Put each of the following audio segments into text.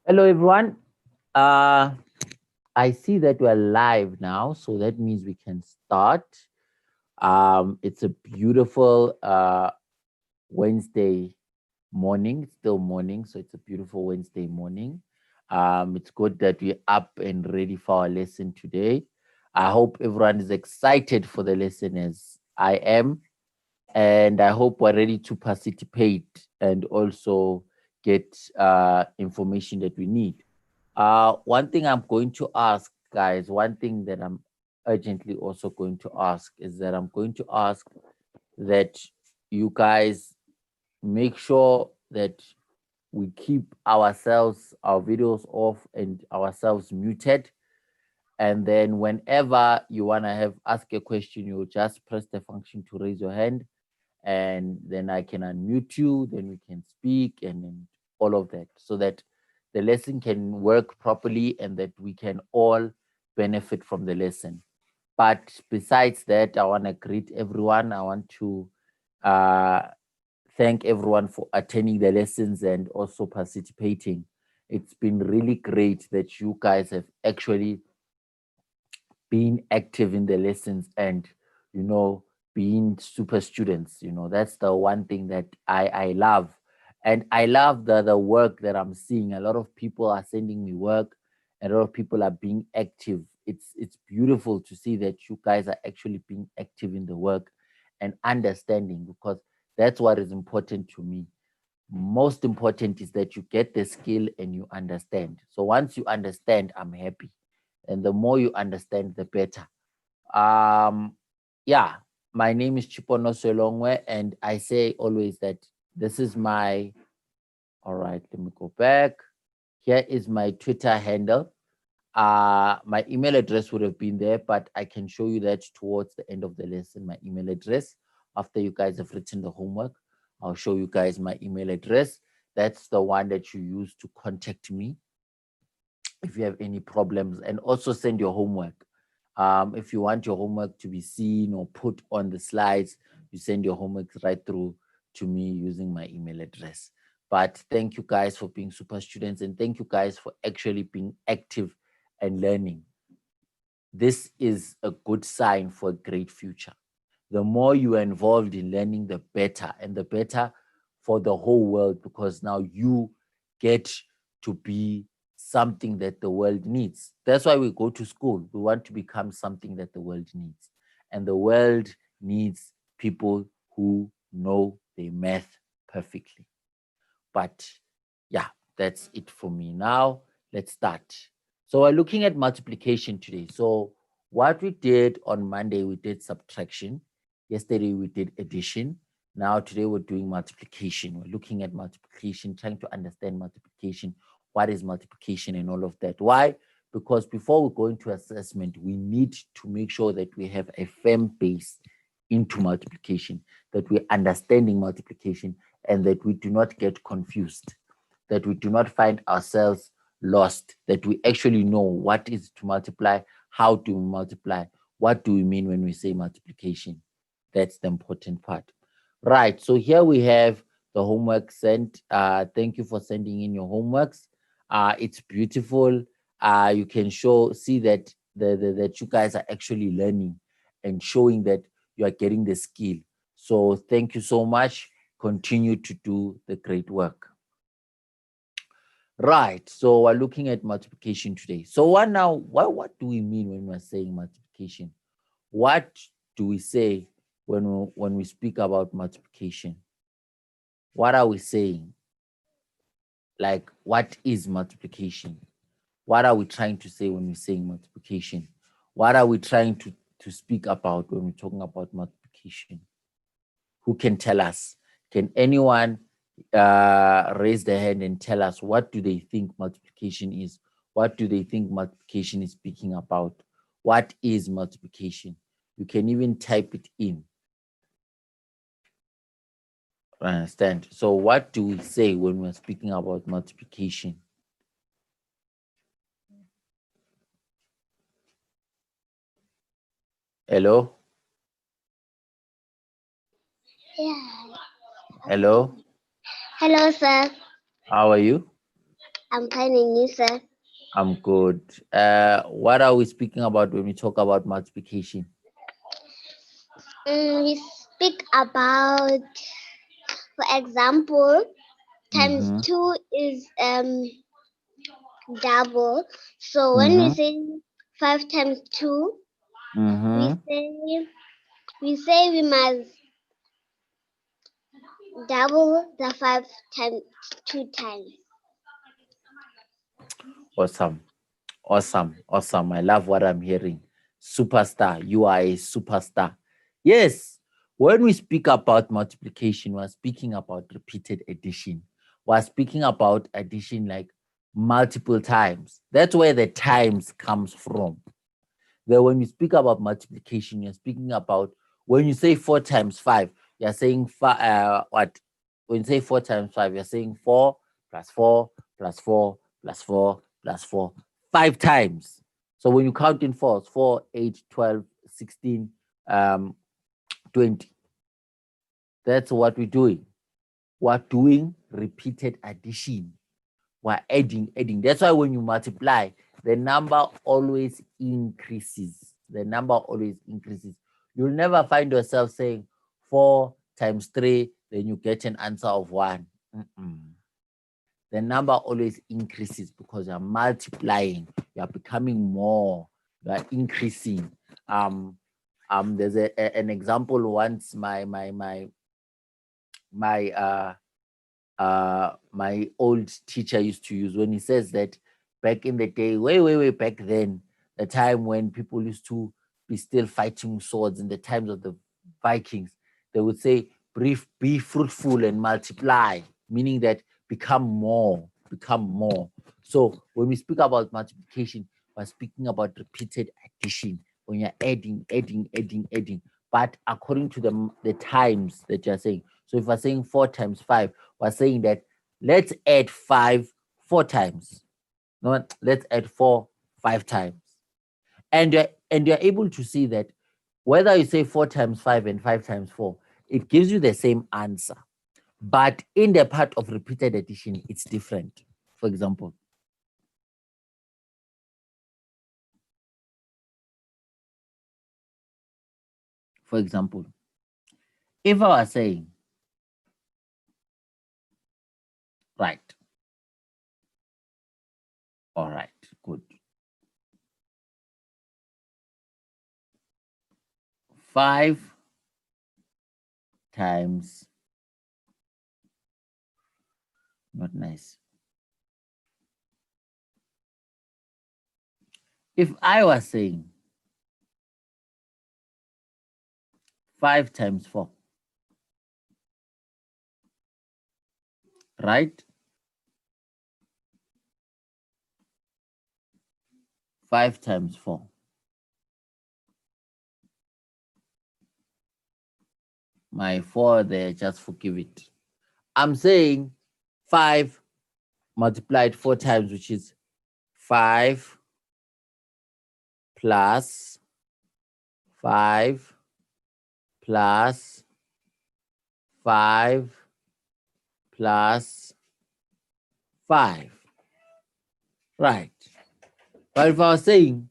Hello, everyone. I see that we're live now, so that means we can start. It's a beautiful Wednesday morning. It's still morning, so it's a beautiful Wednesday morning. It's good that we're up and ready for our lesson today. I hope everyone is excited for the lesson as I am, and I hope we're ready to participate and also get information that we need. One thing I'm going to ask, guys, one thing that I'm urgently also going to ask is that I'm going to ask that you guys make sure that we keep ourselves, our videos off and ourselves muted. And then whenever you want to have ask a question, you just press the function to raise your hand, and then I can unmute you, then we can speak, and then all of that, so that the lesson can work properly and that we can all benefit from the lesson. But besides that, I want to greet everyone. I want to uh, thank everyone for attending the lessons and also participating. It's been really great that you guys have actually being active in the lessons and being super students. That's the one thing that I love. And I love the work that I'm seeing. A lot of people are sending me work, and a lot of people are being active. It's beautiful to see that you guys are actually being active in the work and understanding, because that's what is important to me. Most important is that you get the skill and you understand. So once you understand, I'm happy, and the more you understand, the better. Um, yeah, my name is Chipono Solongwe, and I say always that this is my. All right, let me go back. Here is my Twitter handle. My email address would have been there, but I can show you that towards the end of the lesson. My email address, after you guys have written the homework, I'll show you guys my email address. That's the one that you use to contact me if you have any problems, and also send your homework. If you want your homework to be seen or put on the slides, you send your homework right through to me using my email address. But thank you guys for being super students, and thank you guys for actually being active and learning. This is a good sign for a great future. The more you are involved in learning, the better, and the better for the whole world, because now you get to be something that the world needs. That's why we go to school. We want to become something that the world needs. And the world needs people who know their math perfectly. But yeah, that's it for me. Now, let's start. So, we're looking at multiplication today. So, what we did on Monday, we did subtraction. Yesterday, we did addition. Now, today, we're doing multiplication. We're looking at multiplication, trying to understand multiplication. What is multiplication and all of that? Why? Because before we go into assessment, we need to make sure that we have a firm base into multiplication, that we're understanding multiplication, and that we do not get confused, that we do not find ourselves lost, that we actually know what is to multiply, how to multiply, what do we mean when we say multiplication. That's the important part. Right. So here we have the homework sent. Thank you for sending in your homeworks. It's beautiful. You can see that that you guys are actually learning and showing that you are getting the skill. So thank you so much. Continue to do the great work. Right. So we're looking at multiplication today. So what do we mean when we're saying multiplication? What do we say when we speak about multiplication? What are we saying? Like, what is multiplication? What are we trying to say when we're saying multiplication? What are we trying to speak about when we're talking about multiplication? Who can tell us? Can anyone raise their hand and tell us what do they think multiplication is? What do they think multiplication is speaking about? What is multiplication? You can even type it in. I understand. So what do we say when we're speaking about multiplication? Hello? Yeah. Hello? Hello, sir. How are you? I'm fine and you, sir. I'm good. What are we speaking about when we talk about multiplication? We speak about, for example, times Mm-hmm. 2 is double. So when we Mm-hmm. say 5 times 2, we Mm-hmm. say we must double the 5 times 2 times. Awesome. Awesome. Awesome. I love what I'm hearing. Superstar. You are a superstar. Yes. When we speak about multiplication, we're speaking about repeated addition. We're speaking about addition like multiple times. That's where the times comes from. That when you speak about multiplication, you're speaking about when you say 4 times 5, you're saying what? When you say 4 times 5, you're saying 4 plus 4 plus 4 plus 4 plus 4, 5 times. So when you count in fours, 4, 8, 12, 16, 20. That's what we're doing. We're doing repeated addition. We're adding. That's why when you multiply, the number always increases. The number always increases. You'll never find yourself saying 4 times 3, then you get an answer of 1. Mm-mm. The number always increases because you're multiplying, you're becoming more, you're increasing. Um, there's an example once my old teacher used to use when he says that back in the day, way back then, the time when people used to be still fighting swords in the times of the Vikings, they would say, be fruitful and multiply, meaning that become more, become more. So when we speak about multiplication, we're speaking about repeated addition. When you're adding, but according to the times that you're saying. So if we're saying 4 times 5, we're saying that let's add 5 4 times. No, let's add 4 5 times. And you're able to see that whether you say 4 times 5 and 5 times 4, it gives you the same answer. But in the part of repeated addition, it's different. For example, for example, if I was saying, right, all right, good. 5 times, not nice. If I was saying 5 times 4, right? 5 times 4. My 4 there, just forgive it. I'm saying 5 multiplied 4 times, which is 5 plus 5 plus 5 plus 5. Right. But if I was saying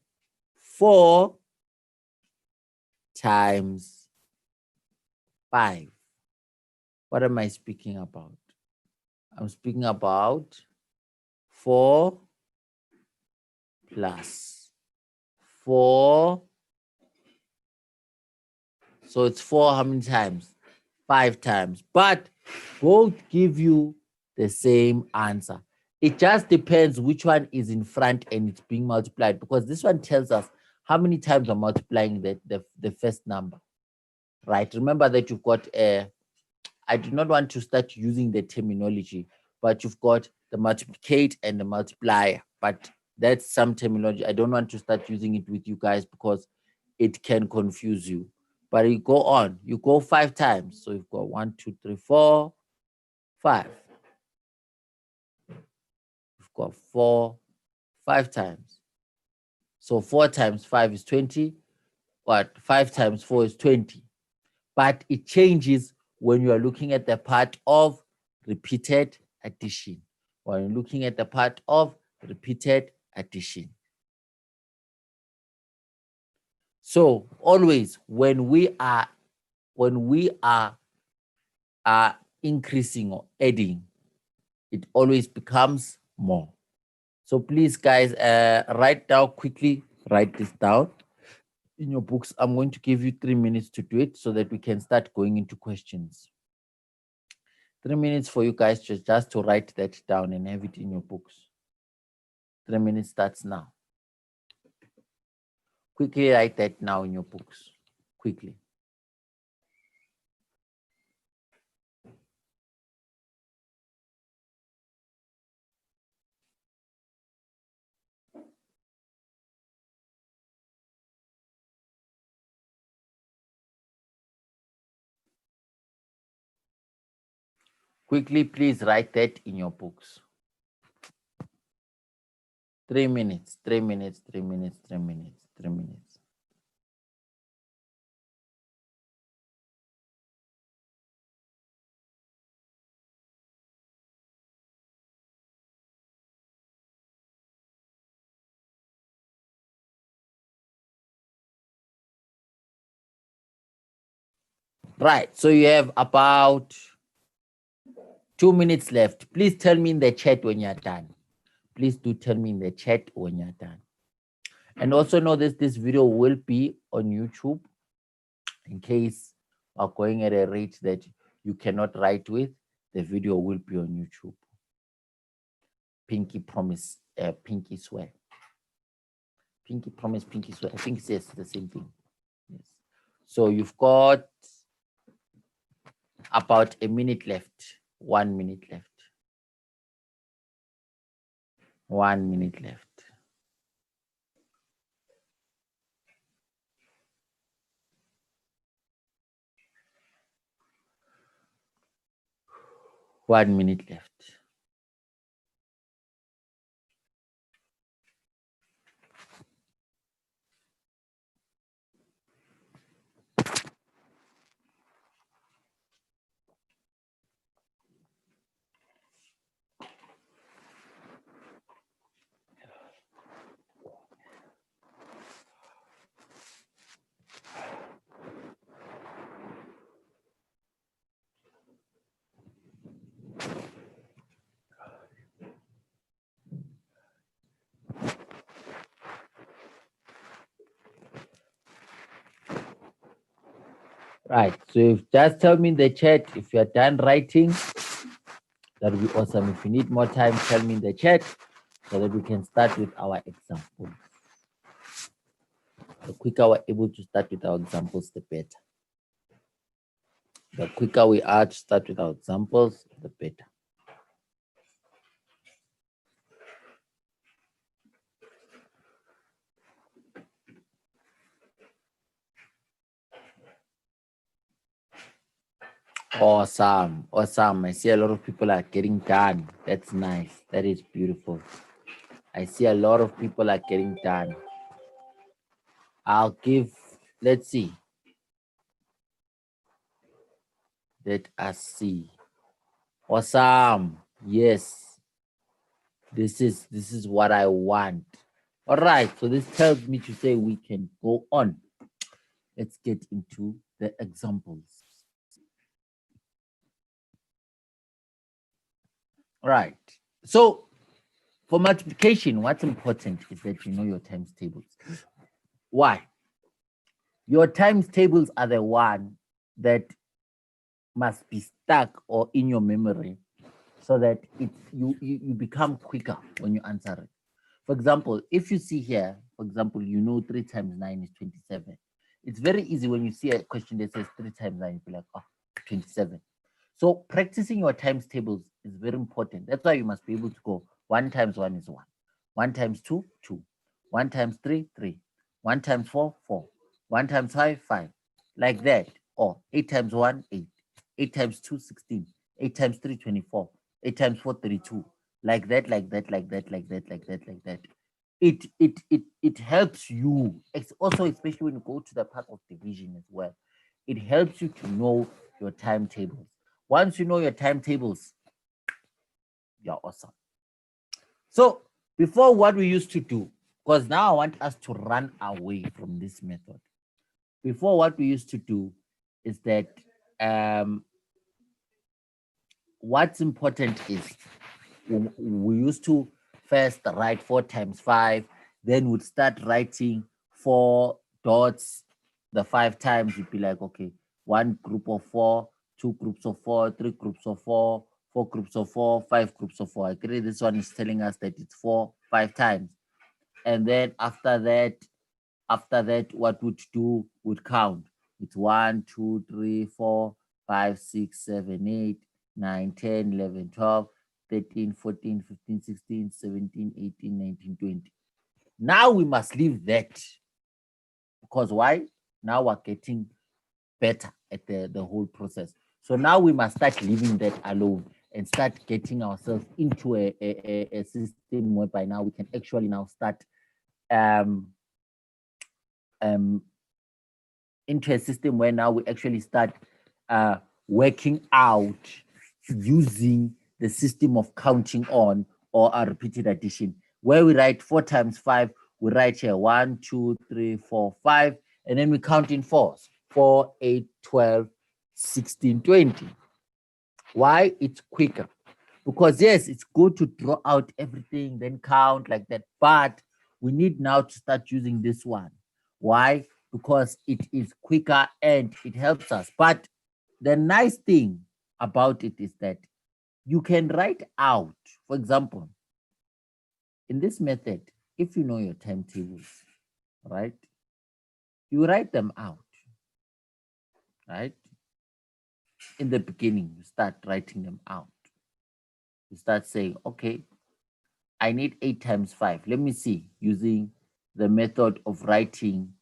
4 times 5, what am I speaking about? I'm speaking about 4 plus 4. So it's 4 how many times? 5 times. But both give you the same answer. It just depends which one is in front and it's being multiplied, because this one tells us how many times we're multiplying the first number. Right. Remember that you've got I do not want to start using the terminology, but you've got the multiplicate and the multiplier. But that's some terminology. I don't want to start using it with you guys because it can confuse you. But you go on, you go 5 times. So you've got 1, 2, 3, 4, 5. You've got 4, 5 times. So 4 times 5 is 20. What? 5 times 4 is 20. But it changes when you are looking at the part of repeated addition. We're looking at the part of repeated addition. So always when we are increasing or adding, it always becomes more. So please, guys, write down quickly, write this down in your books. I'm going to give you 3 minutes to do it so that we can start going into questions. 3 minutes for you guys just to write that down and have it in your books. 3 minutes starts now. Quickly write that now in your books. Quickly. Quickly, please write that in your books. 3 minutes, 3 minutes, 3 minutes, 3 minutes, 3 minutes. Right, so you have about 2 minutes left. Please tell me in the chat when you're done. Please do tell me in the chat when you're done. And also know this video will be on YouTube in case we're going at a rate that you cannot write with. The video will be on YouTube. Pinky promise, pinky swear. Pinky promise, pinky swear. I think it says the same thing. Yes. So you've got about a minute left. 1 minute left. 1 minute left. One minute left. Right. So if just tell me in the chat if you're done writing. That would be awesome. If you need more time, tell me in the chat so that we can start with our examples. The quicker we're able to start with our examples, the better. The quicker we are to start with our examples, the better. Awesome. Awesome. I see a lot of people are getting done. That's nice. That is beautiful. I see a lot of people are getting done. I'll give, let's see. Let us see. Awesome. Yes. This is what I want. All right. So this tells me to say we can go on. Let's get into the examples. All right. So for multiplication, what's important is that you know your times tables. Why? Your times tables are the one that must be stuck or in your memory so that you become quicker when you answer it. For example, if you see here, for example, you know 3 times 9 is 27. It's very easy when you see a question that says 3 times 9, you be like, oh, 27. So practicing your times tables is very important. That's why you must be able to go 1 times 1 is 1. 1 times 2, 2. 1 times 3, 3. 1 times 4, 4. 1 times 5, 5. Like that. Or 8 times 1, 8. 8 times 2, 16. 8 times 3, 24. 8 times 4, 32. Like that, like that, like that, like that, like that, like that. It helps you. It's also, especially when you go to the part of division as well. It helps you to know your timetables. Once you know your timetables, Yeah, awesome. So before, what we used to do, because now I want us to run away from this method. Before, what we used to do is that um, what's important is we used to first write 4 times 5, then we'd start writing 4 dots the 5 times. You'd be like, okay, 1 group of 4, 2 groups of 4, 3 groups of 4, 4 groups of 4, 5 groups of 4. I agree. This one is telling us that it's 5 times. And then after that, what would do would count. It's 1, 2, 3, 4, 5, 6, 7, 8, 9, 10, 11, 12, 13, 14, 15, 16, 17, 18, 19, 20. Now we must leave that, because why? Now we're getting better at the whole process. So now we must start leaving that alone and start getting ourselves into a system whereby now we can actually now start um, um, into a system where now we actually start uh, working out using the system of counting on or a repeated addition, where we write 4 times 5. We write here 1, 2, 3, 4, 5, and then we count in fours: 4, 8, 12, 16, 20. Why? It's quicker. Because yes, it's good to draw out everything, then count like that. But we need now to start using this one. Why? Because it is quicker and it helps us. But the nice thing about it is that you can write out, for example, in this method, if you know your timetables, right? You write them out, right? In the beginning, you start writing them out. You start saying, okay, I need 8 times 5. Let me see, using the method of writing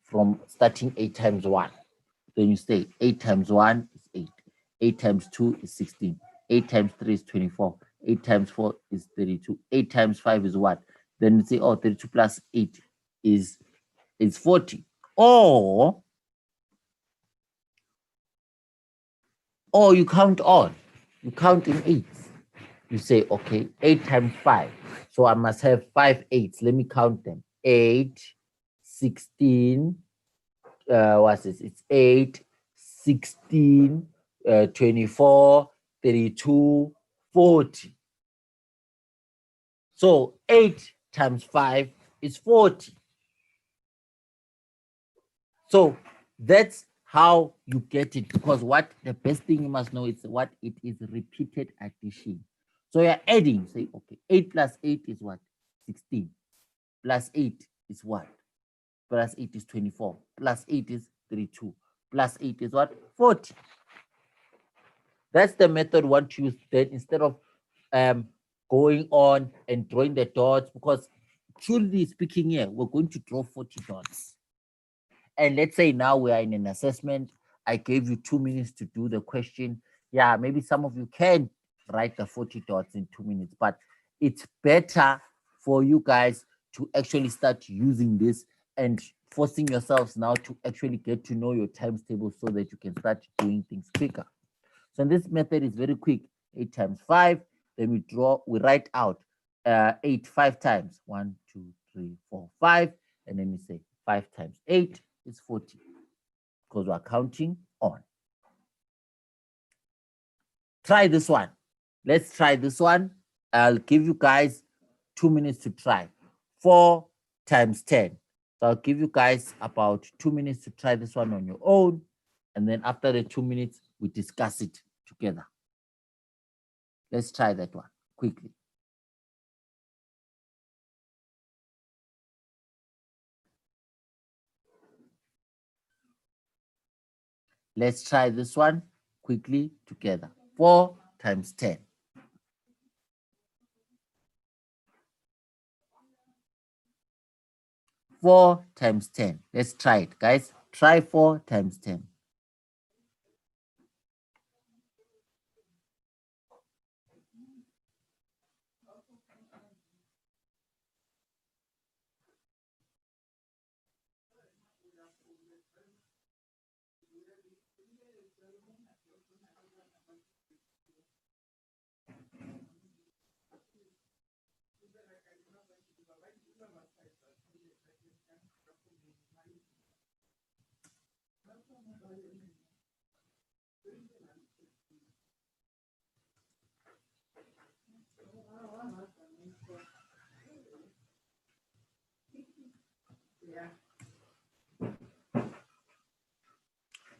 from starting 8 times 1. Then you say 8 times 1 is 8. 8 times 2 is 16. 8 times 3 is 24. 8 times 4 is 32. 8 times 5 is what? Then you say, oh, 32 plus 8 is 40. Or you count on. You count in eights. You say, okay, 8 times 5. So I must have 5 eights. Let me count them. 8, 16, what's this? It's 8, 16, 24, 32, 40. So 8 times 5 is 40. So that's how you get it, because what the best thing you must know is what it is: repeated addition. So you're adding, say, okay, 8 plus 8 is what? 16. Plus 8 is what? Plus 8 is 24. Plus 8 is 32. Plus 8 is what? 40. That's the method one to use then, instead of um, going on and drawing the dots, because truly speaking here, we're going to draw 40 dots. And let's say now we are in an assessment. I gave you 2 minutes to do the question. Yeah, maybe some of you can write the 40 dots in 2 minutes, but it's better for you guys to actually start using this and forcing yourselves now to actually get to know your times table so that you can start doing things quicker. So this method is very quick. 8 times 5. Then we write out 8 5 times. 1, 2, 3, 4, 5. And then we say 5 times 8 is 40, because we're counting on. Try this one. Let's try this one. I'll give you guys 2 minutes to try. 4 times 10. So I'll give you guys about 2 minutes to try this one on your own. And then after the 2 minutes, we discuss it together. Let's try that one quickly. Let's try this one quickly together. 4 times 10. 4 times 10. Let's try it, guys. Try 4 times 10.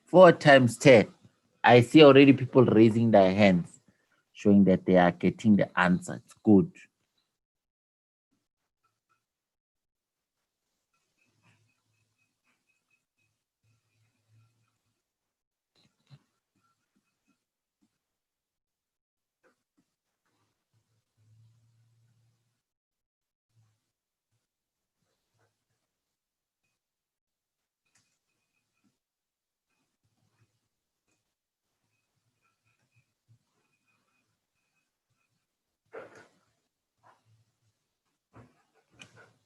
4 times 10. I see already people raising their hands, showing that they are getting the answer. It's good.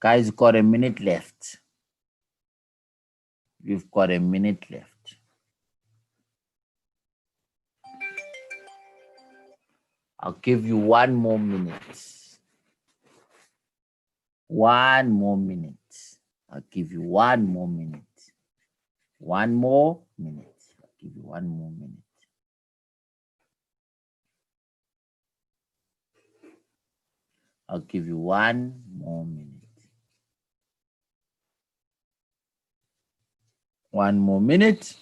Guys, you've got a minute left. You've got a minute left. I'll give you 1 more minute. 1 more minute. I'll give you 1 more minute. 1 more minute. I'll give you 1 more minute. I'll give you 1 more minute. 1 more minute.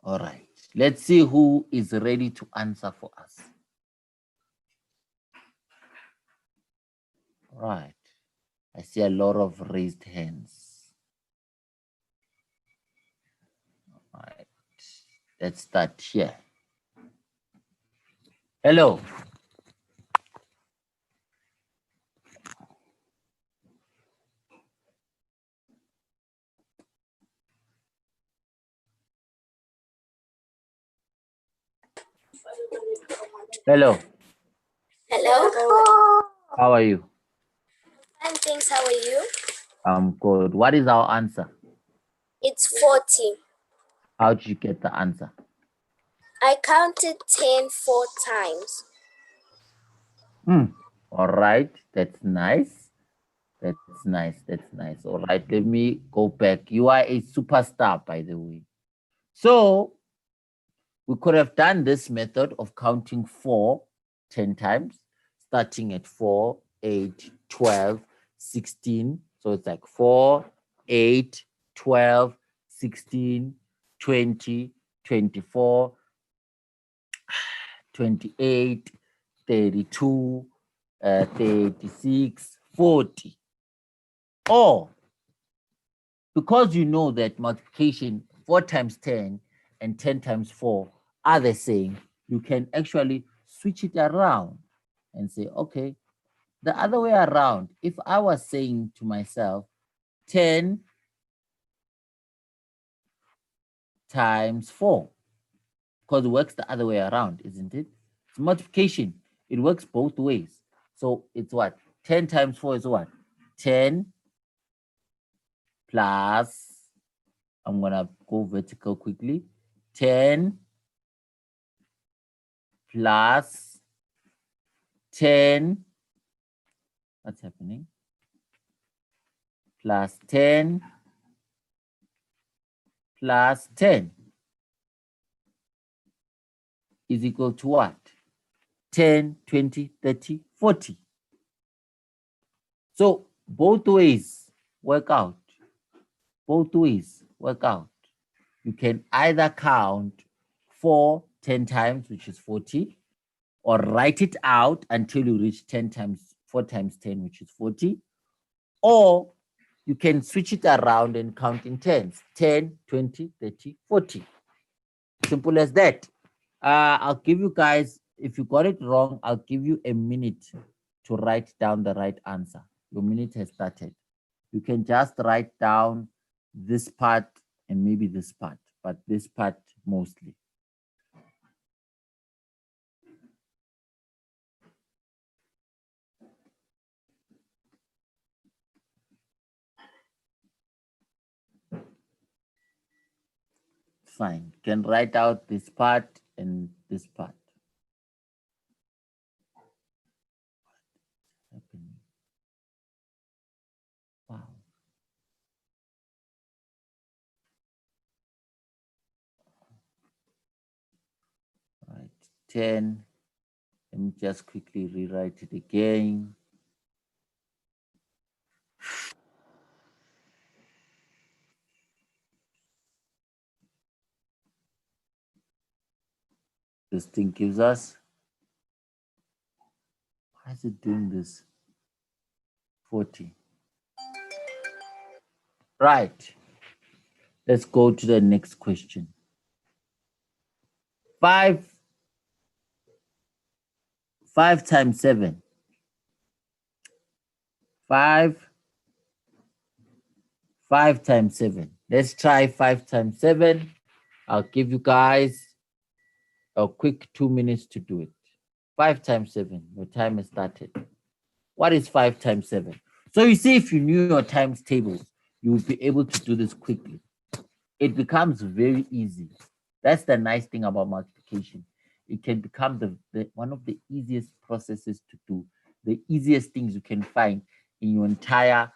All right. Let's see who is ready to answer for us. All right. I see a lot of raised hands. All right. Let's start here. Hello. Hello. Hello. How are you? Fine, thanks. How are you? I'm good. What is our answer? It's 40. How did you get the answer? I counted 10 4 times. All right. That's nice. That's nice. That's nice. All right. Let me go back. You are a superstar, by the way. So we could have done this method of counting 4 10 times, starting at 4, 8, 12, 16. So it's like 4, 8, 12, 16, 20, 24, 28, 32, 36, 40. Or because you know that multiplication 4 times 10 and 10 times 4 are the same, you can actually switch it around and say, okay, the other way around, if I was saying to myself 10 times 4, because it works the other way around, isn't it? It's multiplication. It works both ways. So it's what? 10 times 4 is what? 10 plus, I'm going to go vertical quickly, 10 plus 10, what's happening? Plus 10 plus 10 is equal to what? 10, 20, 30, 40. So both ways work out. Both ways work out. You can either count 4 10 times, which is 40, or write it out until you reach 10 times 4 times 10, which is 40. Or you can switch it around and count in tens, 10, 20, 30, 40. Simple as that. I'll give you guys, if you got it wrong, I'll give you a minute to write down the right answer. Your minute has started. You can just write down this part and maybe this part, but this part mostly. Fine. You can write out this part and this part. Wow. 10. Let me just quickly rewrite it again. This thing gives us, why is it doing this? 40. Right. Let's go to the next question. 5 times 7. 5 times 7. Let's try 5 times 7. I'll give you guys a quick 2 minutes to do it. 5 times 7. Your time has started. What is 5 times 7? So you see, if you knew your times tables, you would be able to do this quickly. It becomes very easy. That's the nice thing about multiplication. It can become the one of the easiest processes to do, the easiest things you can find in your entire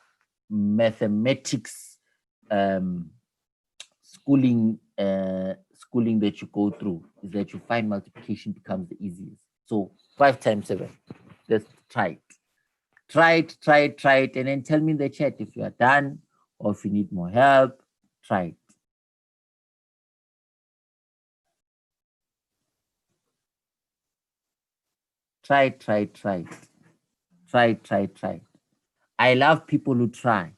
mathematics schooling that you go through, is that you find multiplication becomes the easiest. So 5 times 7. Let's try it. Try it, and then tell me in the chat if you are done or if you need more help. Try it. Try it. I love people who try.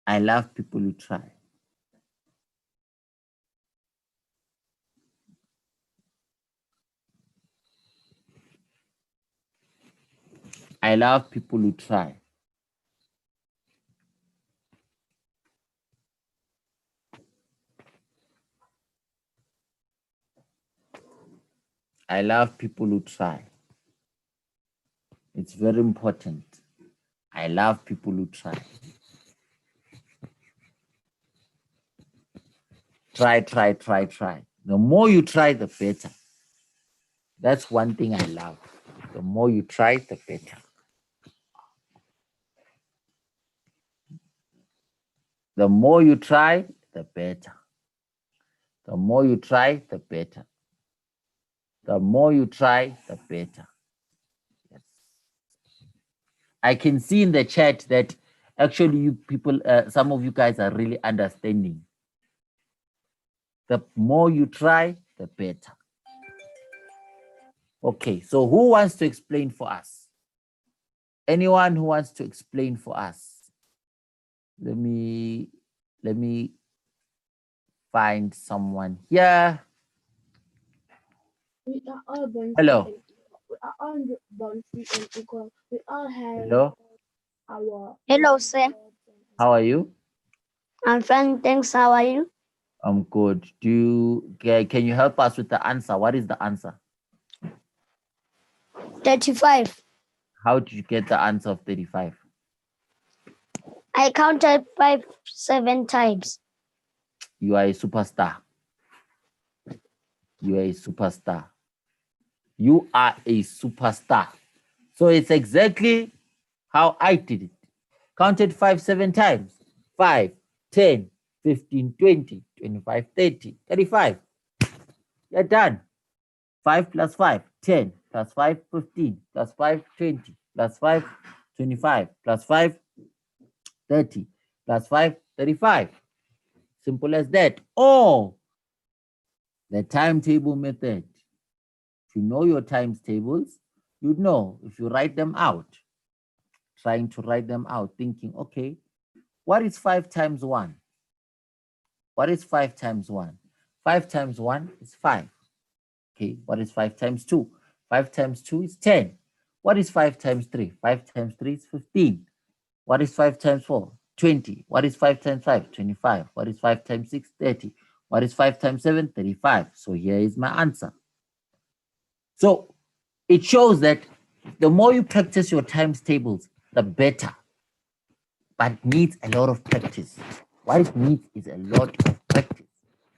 I love people who try. I love people who try. I love people who try. It's very important. I love people who try. Try. The more you try, the better. That's one thing I love. The more you try, the better. The more you try, the better. The more you try, the better. The more you try, the better. Yes. I can see in the chat that actually you people, some of you guys are really understanding. The more you try, the better. Okay, so who wants to explain for us? Anyone who wants to explain for us? Let me find someone here. We are all born Hello. free and we are all born free and equal. We all have Hello. our. Hello, sir. How are you? I'm fine, thanks. How are you? I'm good. Can you help us with the answer? What is the answer? 35. How did you get the answer of 35? I counted 5 7 times. You are a superstar. You are a superstar. You are a superstar. So it's exactly how I did it. Counted 5 7 times. 5, 10, 15, 20, 25, 30, 35. You're done. 5 plus 5, 10, plus 5, 15, plus 5, 20, plus 5, 25, plus 5, 30, plus 5, 35. Simple as that. Or the timetable method. If you know your times tables, you'd know if you write them out, trying to write them out, thinking, okay, what is 5 times 1? What is 5 times 1? 5 times 1 is 5. Okay, what is 5 times 2? 5 times 2 is 10. What is 5 times 3? 5 times 3 is 15. What is 5 times 4? 20. What is 5 times 5? 25. What is 5 times 6? 30. What is 5 times 7? 35. So here is my answer. So it shows that the more you practice your times tables, the better. But it needs a lot of practice. What it needs is a lot of practice.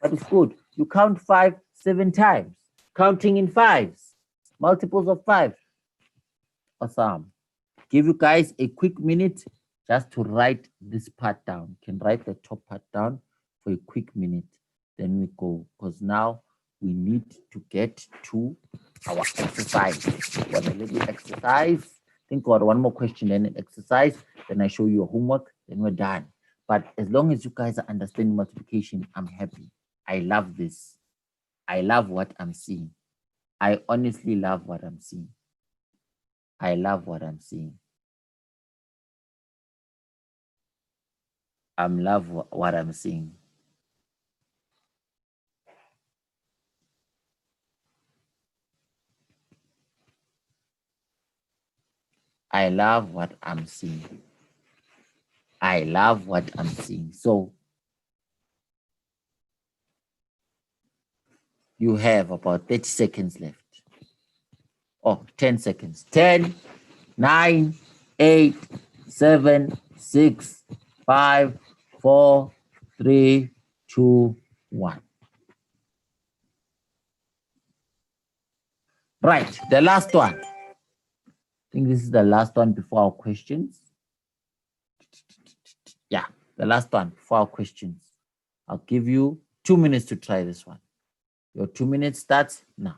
But it's good. You count 5 7 times, counting in 5s, multiples of 5. Awesome. Give you guys a quick minute just to write this part down. You can write the top part down for a quick minute. then we go, because now we need to get to our exercise. What a little exercise. Think about one more question, then an exercise, then I show you a homework, then we're done. But as long as you guys are understanding multiplication, I'm happy. I love this. I love what I'm seeing. I honestly love what I'm seeing. I love what I'm seeing. I love what I'm seeing. I love what I'm seeing. I love what I'm seeing. So you have about 30 seconds left. Oh, 10 seconds. 10, 9, 8, 7, 6, 5, 4, 3, 2, 1. Right, the last one. I think this is the last one before our questions. Yeah, the last one before our questions. I'll give you 2 minutes to try this one. Your 2 minutes starts now.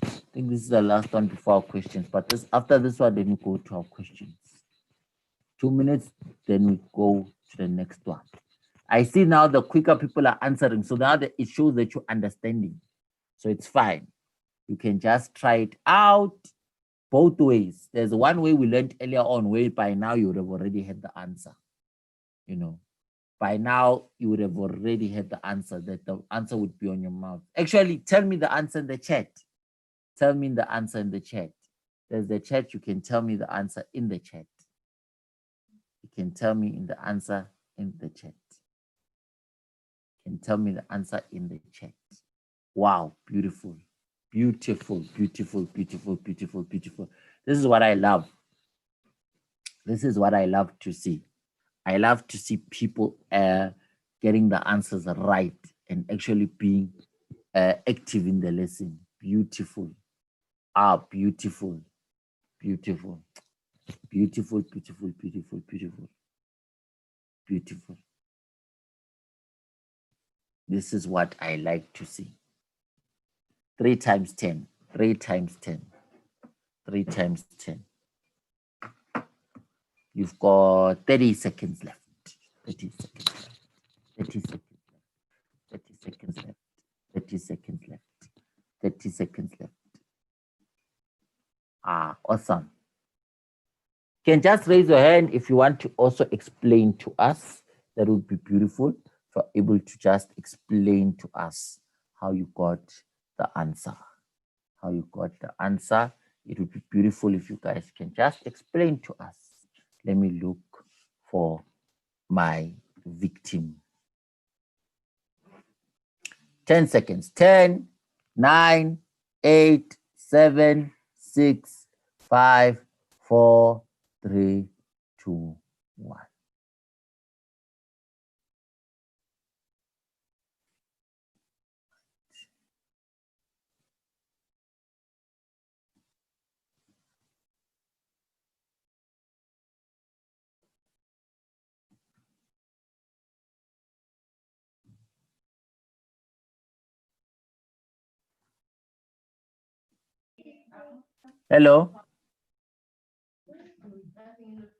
I think this is the last one before our questions, but after this one, then we go to our questions. 2 minutes, then we go to the next one. I see now the quicker people are answering, so now it shows that you're understanding. So it's fine. You can just try it out both ways. There's one way we learned earlier on, where by now you would have already had the answer. You know, by now you would have already had the answer, that the answer would be on your mouth. Actually, tell me the answer in the chat. Tell me the answer in the chat. There's the chat. You can tell me the answer in the chat. You can tell me in the answer in the chat. You can tell me the answer in the chat. Wow, beautiful. Beautiful, beautiful, beautiful, beautiful, beautiful. This is what I love. This is what I love to see. I love to see people getting the answers right and actually being active in the lesson. Beautiful. Ah, beautiful. Beautiful. Beautiful, beautiful, beautiful, beautiful. Beautiful. This is what I like to see. 3 times 10. 3 times 10. 3 times 10. You've got 30 seconds left. 30 seconds left. 30 seconds left. 30 seconds left. 30 seconds left. 30 seconds left. Ah, awesome. You can just raise your hand if you want to also explain to us. That would be beautiful. If you're able to just explain to us how you got the answer. How you got the answer. It would be beautiful if you guys can just explain to us. Let me look for my victim. 10 seconds. 10, 9, 8, 7, 6, 5, 4, 3, 2, 1. Hello?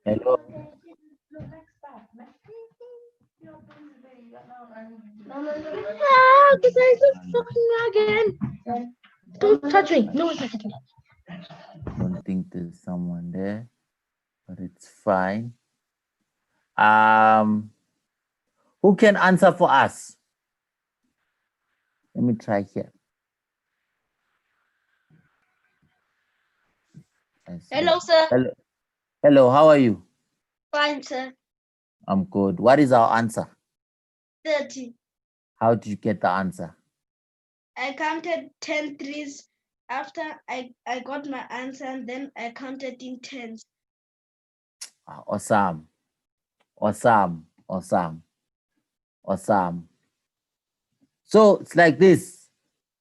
Hello? Ah, the guys are fucking again. Don't touch me. No one's touching me. I don't think there's someone there, but it's fine. Who can answer for us? Let me try here. Hello, sir. Hello. Hello, how are you? Fine, sir. I'm good. What is our answer? 30. How did you get the answer? I counted 10 threes after I got my answer, and then I counted in tens. Awesome. Awesome. Awesome. Awesome. So it's like this.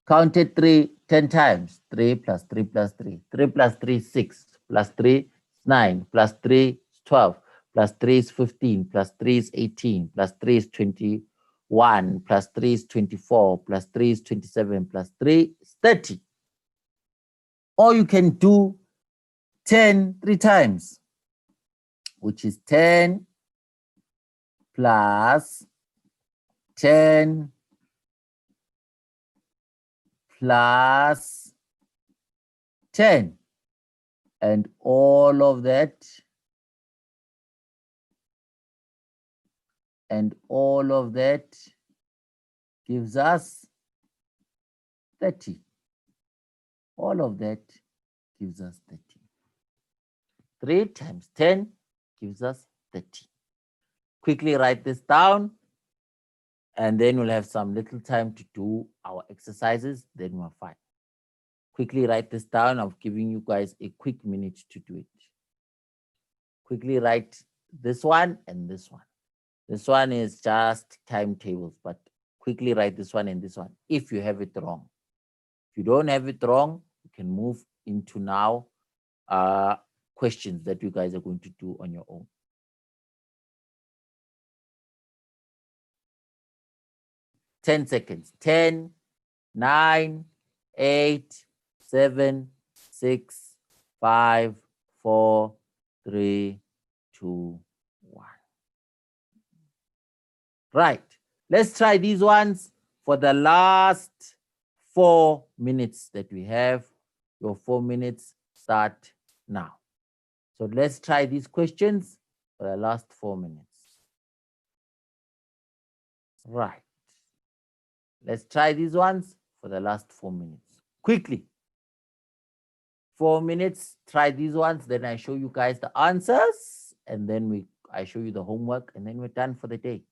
Counted 3 10 times. 3 plus 3 plus 3. 3 plus 3 is 6. Plus 3 is 9. Plus 3 is 12. Plus 3 is 15. Plus 3 is 18. Plus 3 is 24. 1 plus 3 is 24, plus 3 is 27, plus 3 is 30. Or you can do 10 3 times, which is 10 plus 10 plus 10. And all of that, gives us 30. All of that gives us 30. 3 times 10 gives us 30. Quickly write this down, and then we'll have some little time to do our exercises, then we're fine. Quickly write this down. I'm giving you guys a quick minute to do it. Quickly write this one and this one. This one is just timetables, but quickly write this one and this one if you have it wrong. If you don't have it wrong, you can move into now questions that you guys are going to do on your own. Ten seconds. 10, 9, 8, 7, 6, 5, 4, 3, 2, 1. Right. Let's try these ones for the last 4 minutes that we have. Your 4 minutes start now. So let's try these questions for the last 4 minutes. Right. Let's try these ones for the last 4 minutes. Quickly. 4 minutes, try these ones, then I show you guys the answers, and then I show you the homework, and then we're done for the day.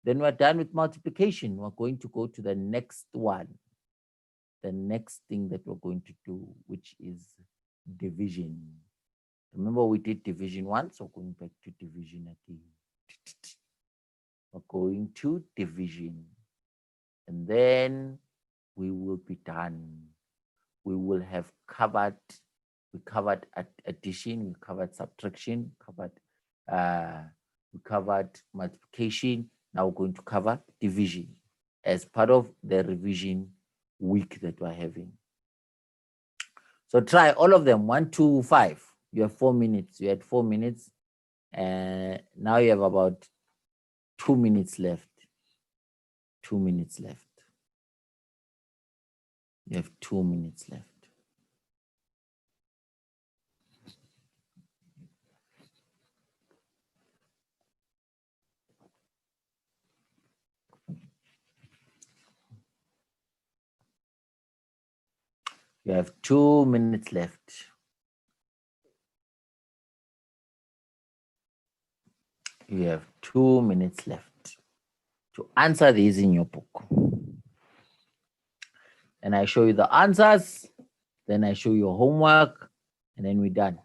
Then we're done with multiplication. We're going to go to the next one. The next thing that we're going to do, which is division. Remember we did division once, so going back to division again. We're going to division. And then we will be done. We will have covered addition, we covered subtraction, we covered multiplication. Now we're going to cover division as part of the revision week that we're having. So try all of them, 1 to 5. You have 4 minutes. You had 4 minutes, and now you have about 2 minutes left. 2 minutes left. You have 2 minutes left. You have 2 minutes left. You have 2 minutes left to answer these in your book. And I show you the answers, then I show you your homework, and then we're done.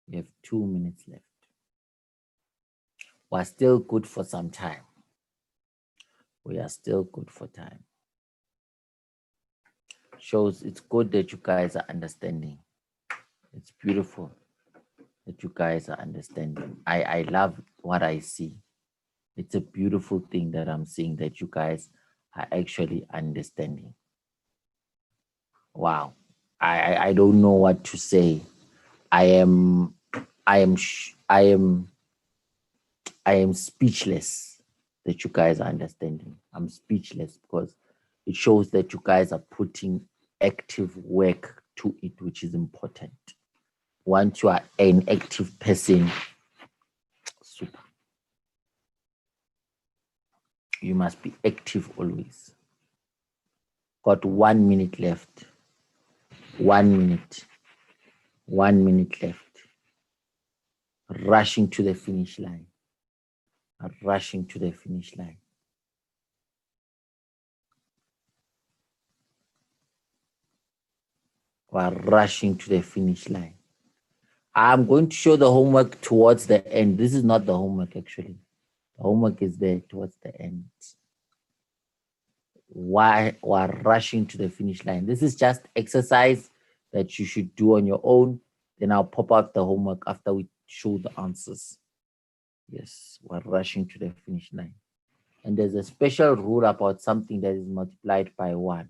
You have 2 minutes left. We're still good for some time. We are still good for time. Shows it's good that you guys are understanding. It's beautiful that you guys are understanding. I love what I see. It's a beautiful thing that I'm seeing, that you guys are actually understanding. Wow. I don't know what to say. I am speechless that you guys are understanding. I'm speechless because it shows that you guys are putting active work to it, which is important. Once you are an active person, super. You must be active always. Got 1 minute left. 1 minute. 1 minute left. Rushing to the finish line. Rushing to the finish line. We're rushing to the finish line. I'm going to show the homework towards the end. This is not the homework, actually. The homework is there towards the end. Why we're rushing to the finish line? This is just exercise that you should do on your own. Then I'll pop out the homework after we show the answers. Yes, we're rushing to the finish line. And there's a special rule about something that is multiplied by 1.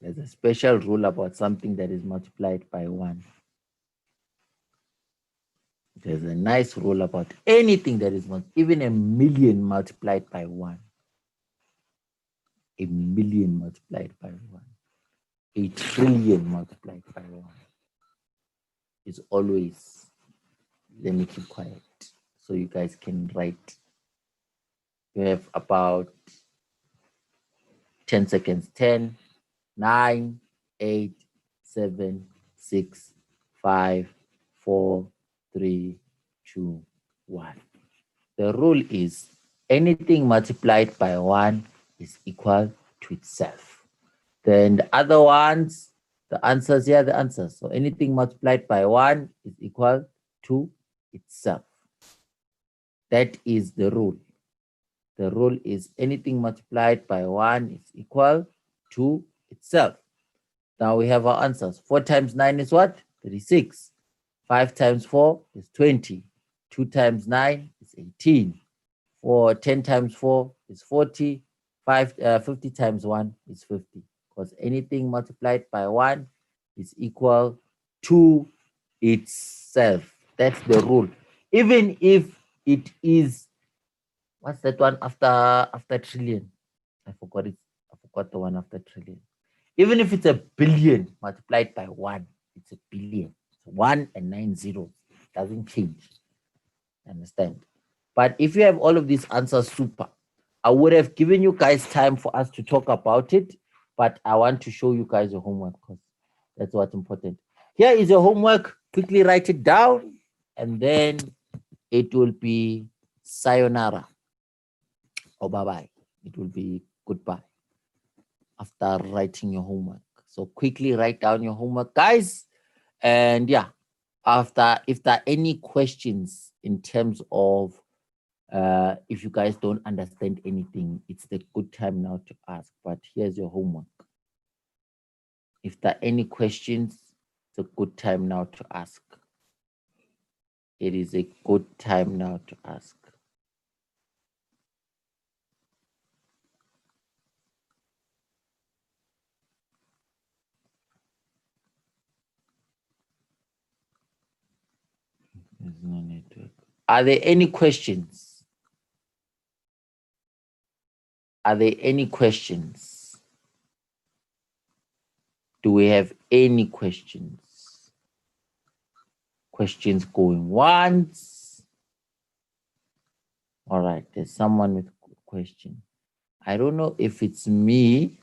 There's a special rule about something that is multiplied by 1. There's a nice rule about anything that is even a million multiplied by 1. A million multiplied by 1. A trillion multiplied by 1 is always, let me keep quiet so you guys can write. You have about 10 seconds. 10, 9, 8, 7, 6, 5, 4, 3, 2, 1. The rule is anything multiplied by 1 is equal to itself. Then the other ones, the answers here, the answers. So anything multiplied by 1 is equal to itself. That is the rule. The rule is anything multiplied by 1 is equal to itself. Now we have our answers. 4 times 9 is what? 36. 5 times 4 is 20. 2 times 9 is 18. 10 times 4 is 40. 50 times 1 is 50. Because anything multiplied by 1 is equal to itself. That's the rule. Even if it is, what's that one after trillion? I forgot it. I forgot the one after trillion. Even if it's a billion multiplied by 1, it's a billion. 1 and 9 zeros. Doesn't change. Understand? But if you have all of these answers, super. I would have given you guys time for us to talk about it, but I want to show you guys your homework because that's what's important. Here is your homework. Quickly write it down, and then it will be sayonara or bye-bye. It will be goodbye after writing your homework. So quickly write down your homework, guys. And yeah, after, if there are any questions in terms of if you guys don't understand anything, it's the good time now to ask. But here's your homework. If there are any questions, it's a good time now to ask. It is a good time now to ask. There's no network. Are there any questions? Are there any questions? Do we have any questions? Questions going once? All right, there's someone with a question. I don't know if it's me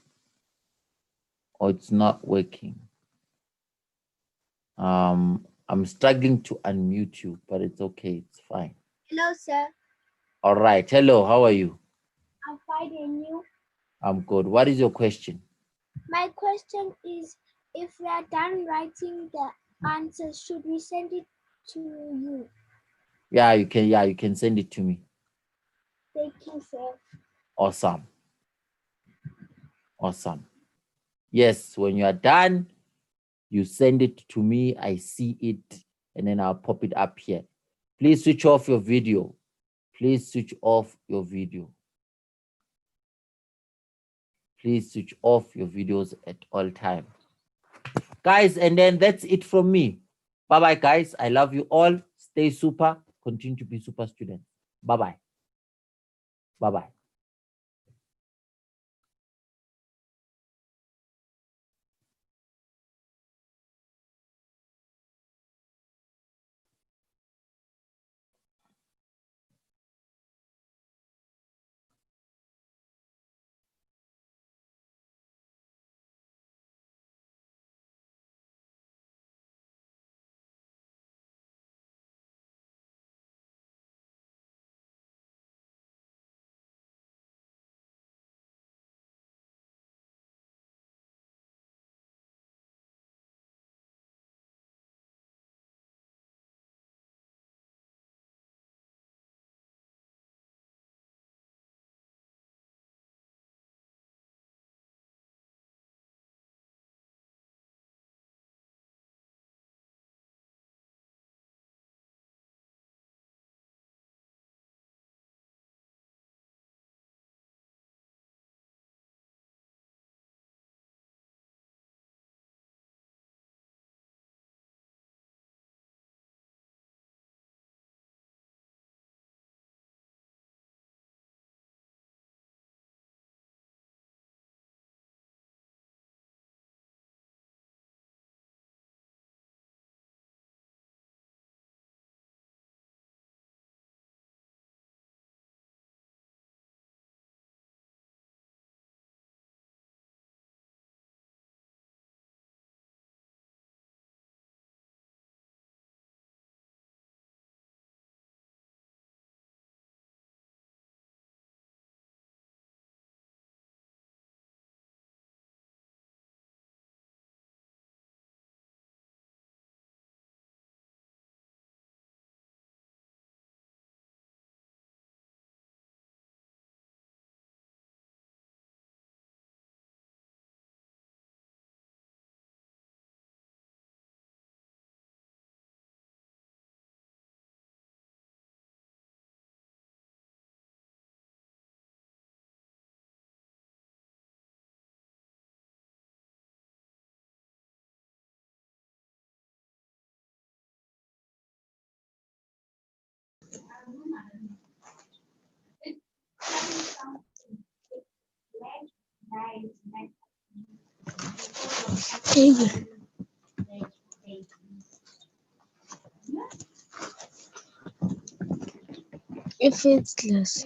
or it's not working. I'm struggling to unmute you, but it's okay, it's fine. Hello, sir. All right, hello, how are you? I'm fine, and you? I'm good. What is your question? My question is, if we are done writing the answers, should we send it to you? Yeah, you can send it to me. Thank you, sir. Awesome. Awesome. Yes, when you are done, you send it to me. I see it, and then I'll pop it up here. Please switch off your video. Please switch off your video. Please switch off your videos at all times. Guys, and then that's it from me. Bye-bye, guys. I love you all. Stay super. Continue to be super students. Bye-bye. Bye-bye. If it's less.